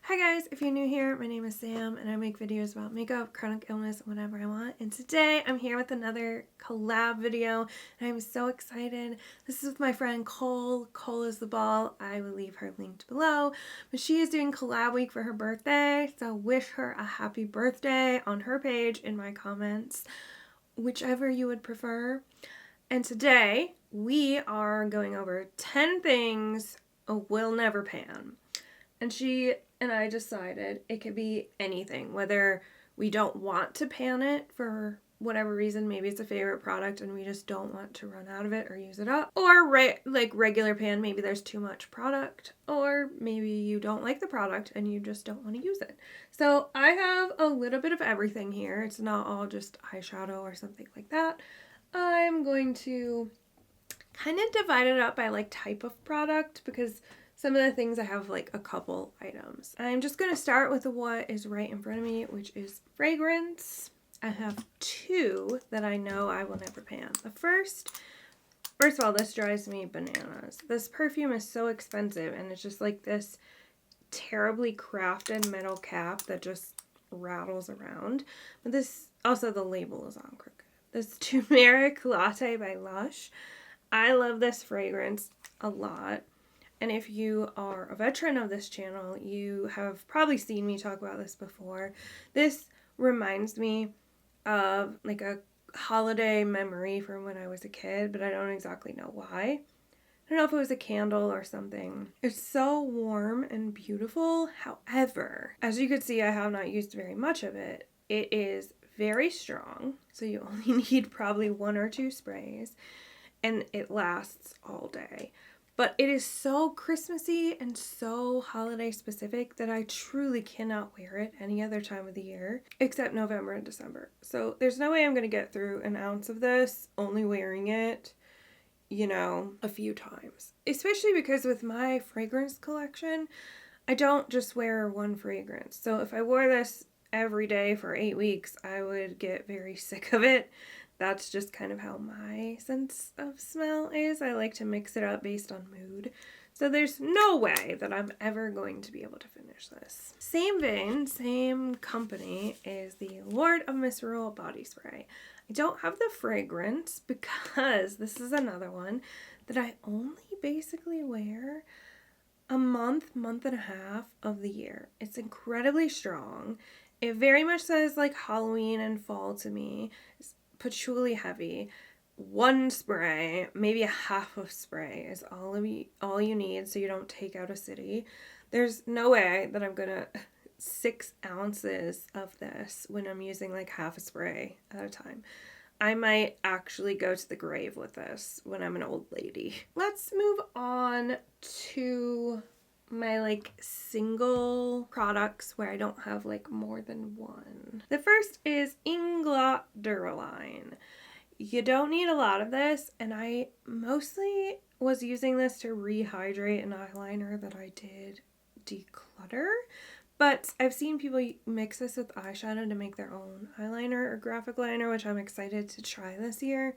Hi guys, if you're new here, my name is Sam and I make videos about makeup, chronic illness, whatever I want. And today I'm here with another collab video and I'm so excited. This is with my friend Cole. Cole is the ball. I will leave her linked below. But she is doing collab week for her birthday, so wish her a happy birthday on her page in my comments, whichever you would prefer. And today we are going over 10 things we'll never pan. And she and I decided it could be anything, whether we don't want to pan it for whatever reason, maybe it's a favorite product and we just don't want to run out of it or use it up, or like regular pan, maybe there's too much product, or maybe you don't like the product and you just don't want to use it. So I have a little bit of everything here. It's not all just eyeshadow or something like that. I'm going to kind of divide it up by like type of product because some of the things I have like a couple items. I'm just going to start with what is right in front of me, which is fragrance. I have two that I know I will never pan. The first of all, this drives me bananas. This perfume is so expensive and it's just like this terribly crafted metal cap that just rattles around. But this, also the label is on crooked. This Turmeric Latte by Lush. I love this fragrance a lot. And if you are a veteran of this channel, you have probably seen me talk about this before. This reminds me of like a holiday memory from when I was a kid, but I don't exactly know why. I don't know if it was a candle or something. It's so warm and beautiful. However, as you could see, I have not used very much of it. It is very strong, so you only need probably 1 or 2 sprays, and it lasts all day. But it is so Christmassy and so holiday specific that I truly cannot wear it any other time of the year except November and December. So there's no way I'm going to get through an ounce of this only wearing it, you know, a few times. Especially because with my fragrance collection, I don't just wear one fragrance. So if I wore this every day for 8 weeks, I would get very sick of it. That's just kind of how my sense of smell is. I like to mix it up based on mood. So there's no way that I'm ever going to be able to finish this. Same vein, same company is the Lord of Misrule body spray. I don't have the fragrance because this is another one that I only basically wear a month and a half of the year. It's incredibly strong. It very much says like Halloween and fall to me. It's patchouli heavy. 1 spray, maybe a half of spray is all you need so you don't take out a city. There's no way that I'm gonna 6 ounces of this when I'm using like half a spray at a time. I might actually go to the grave with this when I'm an old lady. Let's move on to my like single products where I don't have like more than one. The first is Inglot Duraline. You don't need a lot of this, and I mostly was using this to rehydrate an eyeliner that I did declutter, but I've seen people mix this with eyeshadow to make their own eyeliner or graphic liner, which I'm excited to try this year,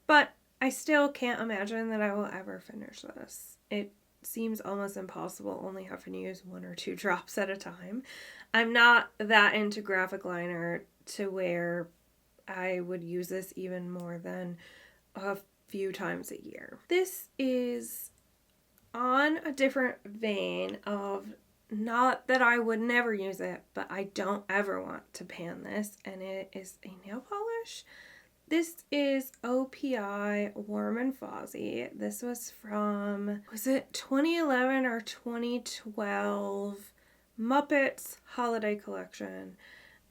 but I still can't imagine that I will ever finish this. It seems almost impossible only having to use 1 or 2 drops at a time. I'm not that into graphic liner to where I would use this even more than a few times a year. This is on a different vein of not that I would never use it, but I don't ever want to pan this, and it is a nail polish. This is OPI Warm and Fuzzy. This was from, was it 2011 or 2012 Muppets Holiday Collection.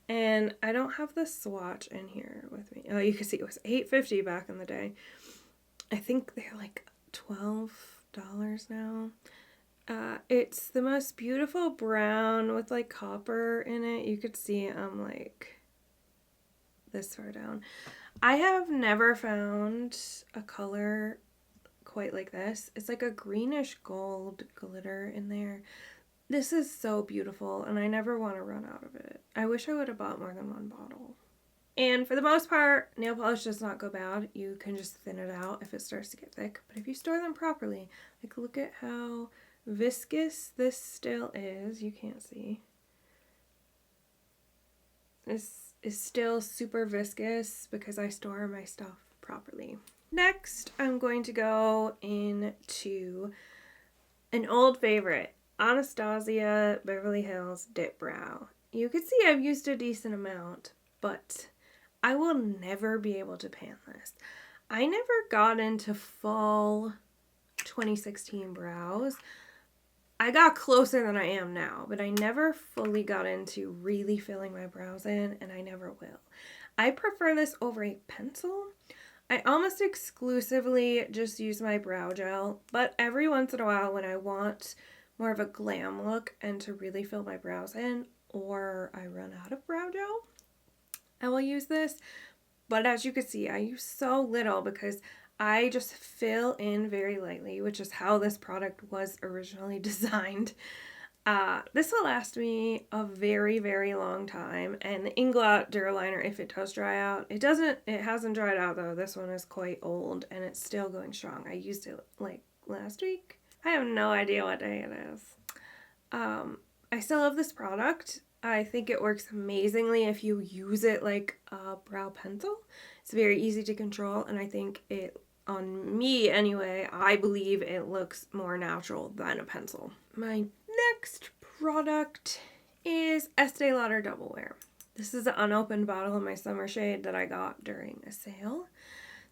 And I don't have the swatch in here with me. Oh, you can see it was $8.50 back in the day. I think they're like $12 now. It's the most beautiful brown with like copper in it. You could see I'm like this far down. I have never found a color quite like this. It's like a greenish gold glitter in there. This is so beautiful and I never want to run out of it. I wish I would have bought more than 1 bottle. And for the most part, nail polish does not go bad. You can just thin it out if it starts to get thick. But if you store them properly, like look at how viscous this still is. You can't see. This is still super viscous because I store my stuff properly. Next, I'm going to go into an old favorite, Anastasia Beverly Hills Dip Brow. You can see I've used a decent amount, but I will never be able to pan this. I never got into fall 2016 brows. I got closer than I am now, but I never fully got into really filling my brows in, and I never will. I prefer this over a pencil. I almost exclusively just use my brow gel, but every once in a while when I want more of a glam look and to really fill my brows in, or I run out of brow gel, I will use this. But as you can see, I use so little because I just fill in very lightly, which is how this product was originally designed. This will last me a very, very long time. And the Inglot Duraliner, if it does dry out, it hasn't dried out though. This one is quite old and it's still going strong. I used it like last week. I have no idea what day it is. I still love this product. I think it works amazingly if you use it like a brow pencil. It's very easy to control, and I think it, on me anyway, I believe it looks more natural than a pencil. My next product is Estee Lauder Double Wear. This is an unopened bottle of my summer shade that I got during a sale.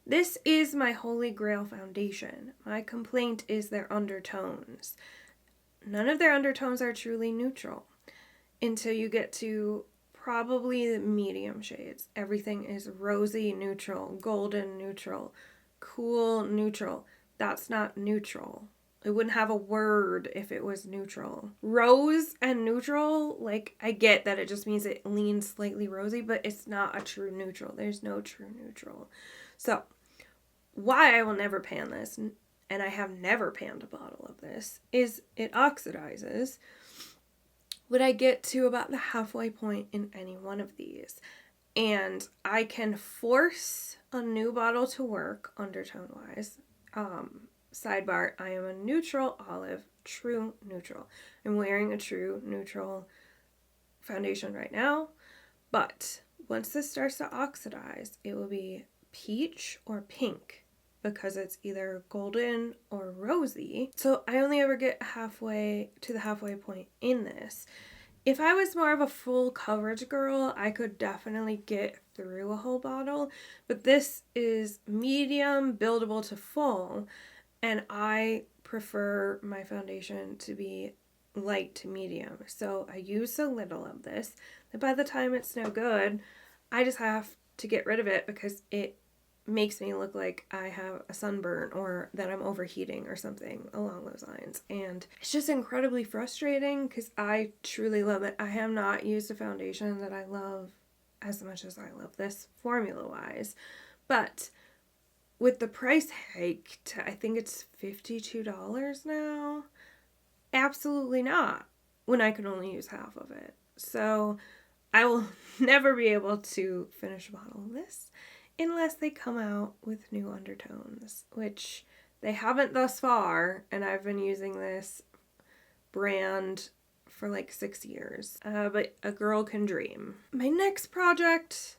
This is my holy grail foundation. My complaint is their undertones. None of their undertones are truly neutral until you get to probably the medium shades. Everything is rosy neutral, golden neutral, cool neutral. That's not neutral. It wouldn't have a word if it was neutral. Rose and neutral, like, I get that it just means it leans slightly rosy, but it's not a true neutral. There's no true neutral. So, why I will never pan this, and I have never panned a bottle of this, is it oxidizes when I get to about the halfway point in any one of these. And I can force a new bottle to work undertone-wise. Sidebar, I am a neutral olive, true neutral. I'm wearing a true neutral foundation right now. But once this starts to oxidize, it will be peach or pink because it's either golden or rosy. So I only ever get halfway to the halfway point in this. If I was more of a full coverage girl, I could definitely get through a whole bottle, but this is medium, buildable to full, and I prefer my foundation to be light to medium. So I use so little of this that by the time it's no good, I just have to get rid of it because it makes me look like I have a sunburn or that I'm overheating or something along those lines. And it's just incredibly frustrating because I truly love it. I have not used a foundation that I love as much as I love this formula-wise. But with the price hike to, I think it's $52 now, absolutely not, when I can only use half of it. So I will never be able to finish a bottle of this unless they come out with new undertones, which they haven't thus far, and I've been using this brand for like 6 years. But a girl can dream. My next product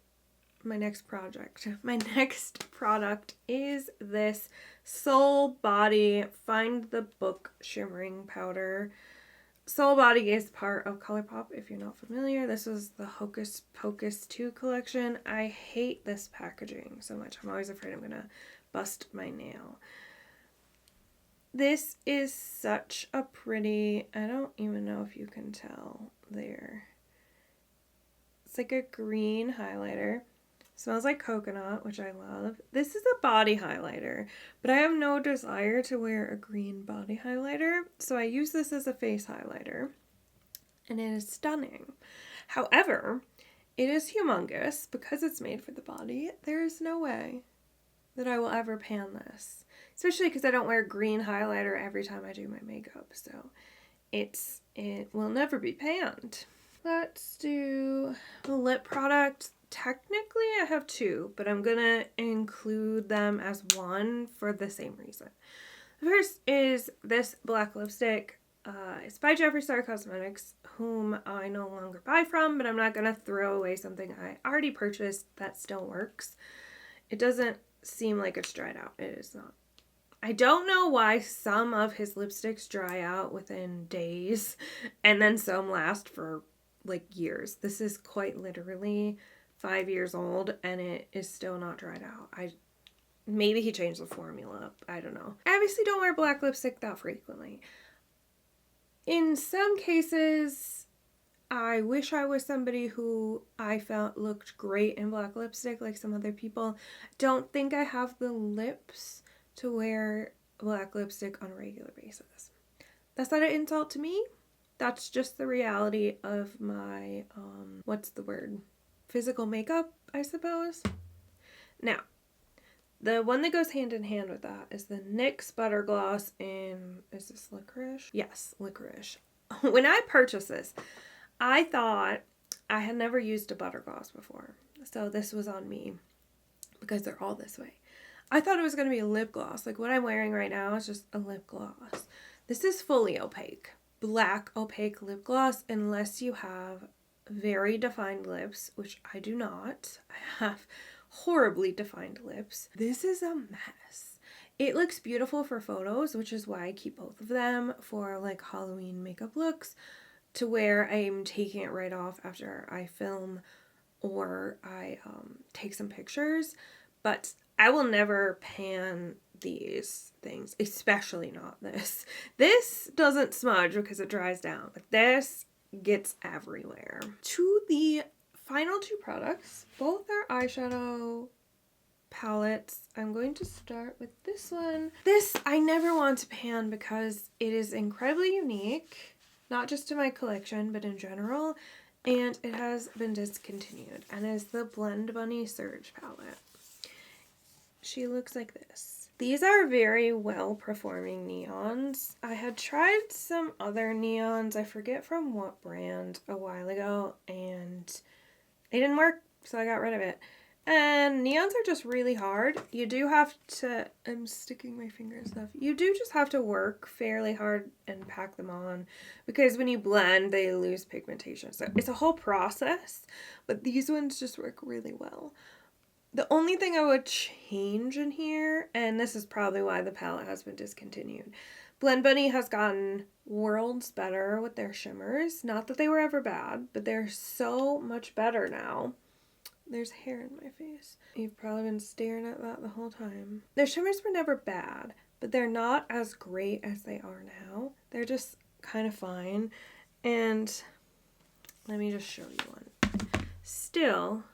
is this Soul Body Find the Book Shimmering Powder. Soul Body is part of ColourPop, if you're not familiar. This was the Hocus Pocus 2 collection. I hate this packaging so much. I'm always afraid I'm going to bust my nail. This is such a pretty, I don't even know if you can tell there. It's like a green highlighter. Smells like coconut, which I love. This is a body highlighter, but I have no desire to wear a green body highlighter, so I use this as a face highlighter, and it is stunning. However, it is humongous because it's made for the body. There is no way that I will ever pan this, especially because I don't wear green highlighter every time I do my makeup, so it will never be panned. Let's do a lip product. Technically, I have two, but I'm gonna include them as one for the same reason. The first is this black lipstick. It's by Jeffree Star Cosmetics, whom I no longer buy from, but I'm not going to throw away something I already purchased that still works. It doesn't seem like it's dried out. It is not. I don't know why some of his lipsticks dry out within days and then some last for like years. This is quite literally 5 years old and it is still not dried out. Maybe he changed the formula. I don't know. I obviously don't wear black lipstick that frequently. In some cases, I wish I was somebody who I felt looked great in black lipstick like some other people. Don't think I have the lips to wear black lipstick on a regular basis. That's not an insult to me. That's just the reality of my, what's the word? Physical makeup, I suppose. Now, the one that goes hand in hand with that is the NYX Butter Gloss in, is this licorice? Yes, licorice. When I purchased this, I thought I had never used a butter gloss before. So this was on me because they're all this way. I thought it was going to be a lip gloss. Like what I'm wearing right now is just a lip gloss. This is fully opaque. Black opaque lip gloss unless you have very defined lips, which I do not. I have horribly defined lips. This is a mess. It looks beautiful for photos, which is why I keep both of them for like Halloween makeup looks, to where I'm taking it right off after I film or I take some pictures. But I will never pan these things, especially not this. This doesn't smudge because it dries down, but this gets everywhere. To the final two products, both are eyeshadow palettes. I'm going to start with this one. This I never want to pan because it is incredibly unique, not just to my collection, but in general, and it has been discontinued, and is the Blend Bunny Surge palette. She looks like this. These are very well performing neons. I had tried some other neons, I forget from what brand, a while ago, and it didn't work, so I got rid of it. And neons are just really hard. You do have to, I'm sticking my finger and stuff. You do just have to work fairly hard and pack them on because when you blend, they lose pigmentation. So it's a whole process, but these ones just work really well. The only thing I would change in here, and this is probably why the palette has been discontinued, Blend Bunny has gotten worlds better with their shimmers. Not that they were ever bad, but they're so much better now. There's hair in my face. You've probably been staring at that the whole time. Their shimmers were never bad, but they're not as great as they are now. They're just kind of fine. And let me just show you one. Still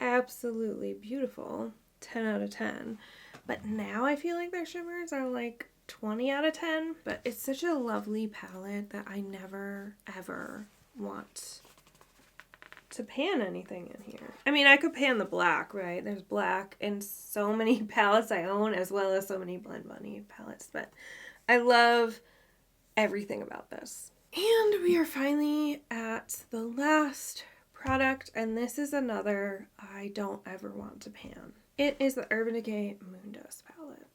absolutely beautiful. 10 out of 10. But now I feel like their shimmers are like 20 out of 10. But it's such a lovely palette that I never, ever want to pan anything in here. I mean, I could pan the black, right? There's black in so many palettes I own, as well as so many Blend Bunny palettes. But I love everything about this. And we are finally at the last product, and this is another I don't ever want to pan. It is the Urban Decay Moondust palette.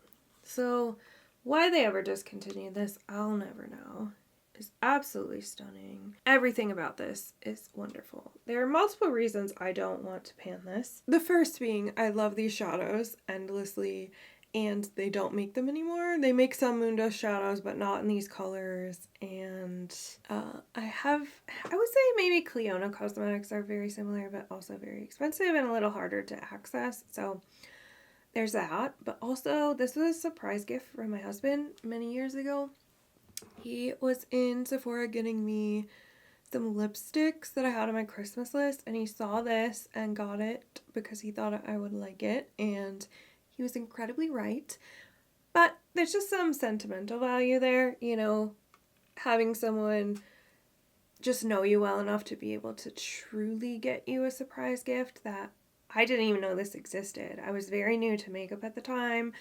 So why they ever discontinued this, I'll never know. It's absolutely stunning. Everything about this is wonderful. There are multiple reasons I don't want to pan this. The first being I love these shadows endlessly, and they don't make them anymore. They make some Moondust shadows, but not in these colors. And I would say maybe Cliona Cosmetics are very similar, but also very expensive and a little harder to access. So there's that. But also, this was a surprise gift from my husband many years ago. He was in Sephora getting me some lipsticks that I had on my Christmas list, and he saw this and got it because he thought I would like it, and he was incredibly right. But there's just some sentimental value there, you know, having someone just know you well enough to be able to truly get you a surprise gift that I didn't even know this existed. I was very new to makeup at the time,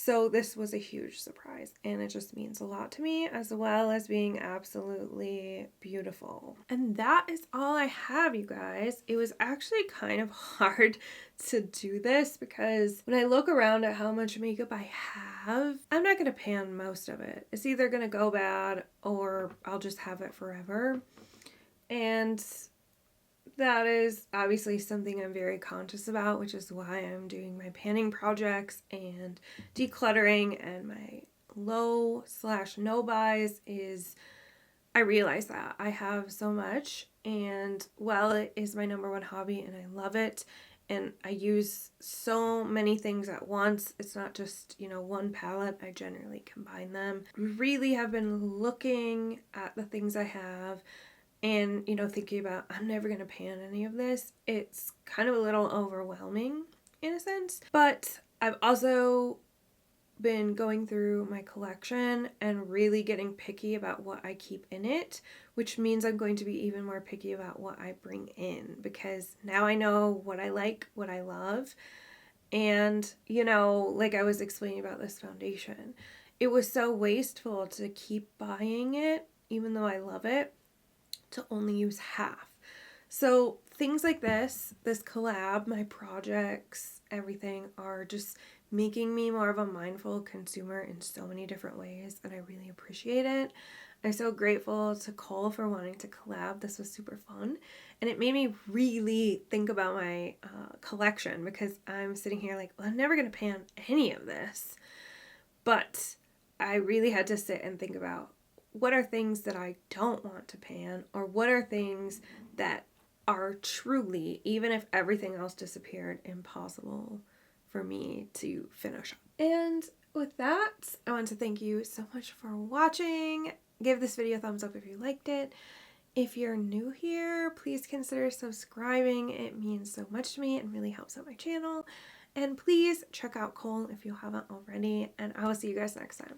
So this was a huge surprise, and it just means a lot to me, as well as being absolutely beautiful. And that is all I have, you guys. It was actually kind of hard to do this because when I look around at how much makeup I have, I'm not going to pan most of it. It's either going to go bad or I'll just have it forever. And that is obviously something I'm very conscious about, which is why I'm doing my panning projects and decluttering, and my low/no buys is I realize that I have so much, and while it is my #1 hobby and I love it and I use so many things at once, it's not just, one palette. I generally combine them. Really have been looking at the things I have and, thinking about, I'm never going to pan any of this. It's kind of a little overwhelming in a sense. But I've also been going through my collection and really getting picky about what I keep in it, which means I'm going to be even more picky about what I bring in, because now I know what I like, what I love. And, like I was explaining about this foundation, it was so wasteful to keep buying it, even though I love it, to only use half. So things like this collab, my projects, everything are just making me more of a mindful consumer in so many different ways, and I really appreciate it. I'm so grateful to Cole for wanting to collab. This was super fun, and it made me really think about my collection, because I'm sitting here like, well, I'm never going to pan any of this. But I really had to sit and think about, what are things that I don't want to pan, or what are things that are truly, even if everything else disappeared, impossible for me to finish up. And with that, I want to thank you so much for watching. Give this video a thumbs up if you liked it. If you're new here, please consider subscribing. It means so much to me and really helps out my channel. And please check out Cole if you haven't already, and I will see you guys next time.